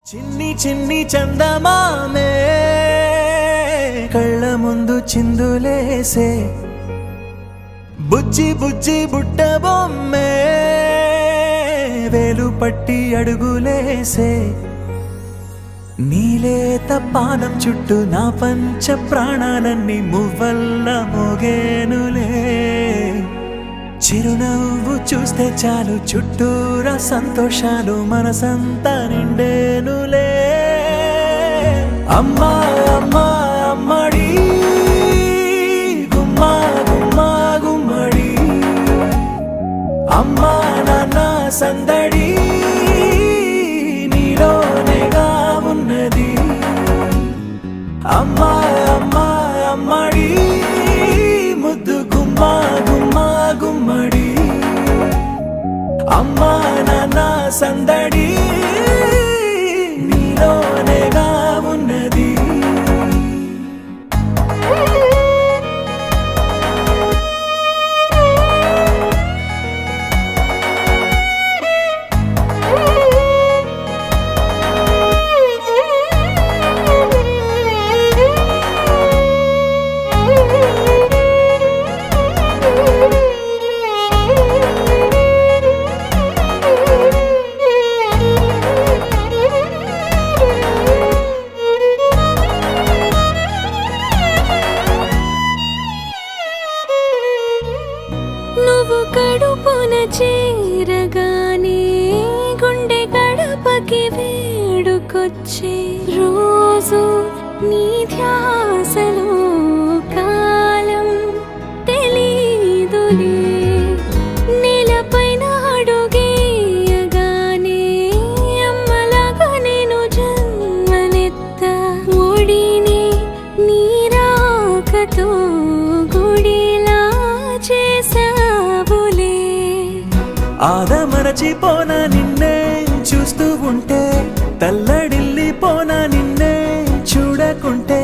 చిన్ని చిన్ని చందమామే కళ్ళ ముందు చిందులేసే బుజ్జి బుజ్జి బుట్ట బొమ్మే వేలు పట్టి అడుగులేసే నీలేత పానం చుట్టూ నా పంచ ప్రాణాలన్నీ మువ్వల్ల మోగేనులే చిరునవ్వు చూస్తే చాలు చుట్టూరా సంతోషాలు మనసంతా నిండేనులే అమ్మా అమ్మా అమ్మడి గుమ్మా గుమ్మా గుమ్మడి అమ్మా నాన్న సందడి నీలోనేగా ఉన్నది అమ్మా అమ్మా అమ్మడి ముద్దు గుమ్మా గుమ్మా గుమ్మడి అమ్మా నాన్న సందడి నీలోనేగా ఉన్నది నువ్వు కడుపున చేరగానే గుండె గడపకి వేడుకొచ్చే రోజు నీ ధ్యాసలో కాలం తెలీదులే నేలపైన అడుగేయగానే అమ్మలాగా నేను జన్మనెత్త ఒడిని నీ రాకతో గుడిలా చేసావులే ఆదమరచిపోనా నిన్నే చూస్తూ ఉంటే తల్లడిల్లిపోనా నిన్నే చూడకుంటే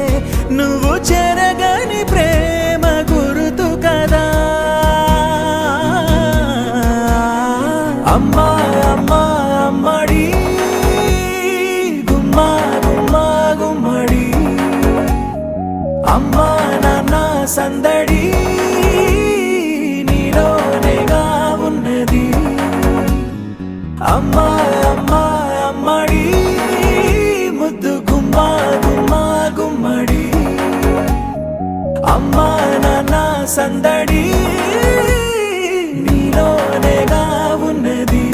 నువ్వు చెరగని ప్రేమ గురుతు కదా అమ్మా అమ్మా అమ్మడి గుమ్మా గుమ్మా గుమ్మడి అమ్మా నాన్న సందడి నీలోనేగా ఉన్నది అమ్మా అమ్మా అమ్మడి ముద్దు గుమ్మా గుమ్మా గుమ్మడి అమ్మా నాన్న సందడి నీలోనేగా ఉన్నది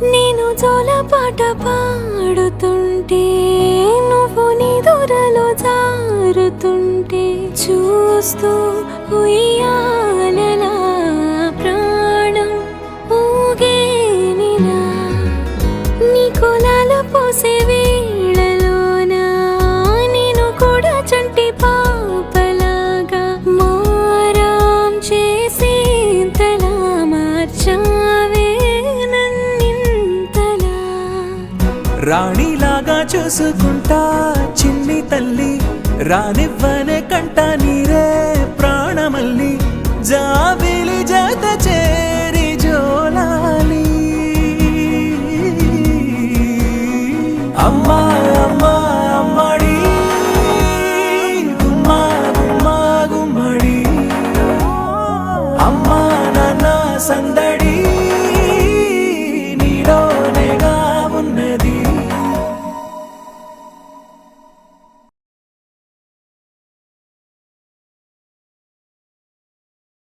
నేను జోలపాట పాడుతుంటే నువ్వు నీ దూరలో జారుతుంటే చూస్తూ ఉయ్యాలలా ప్రాణం ఊగేనిలా నీ కులాల పోసే వేళలోనా నేను కూడా చంటి పాపలాగా మారాం చేసేంతలా మార్చావే రాణిలాగా చూసుకుంటా చిన్ని తల్లి రానివ్వనే కంట నీరే ప్రాణమల్లి జాబిలి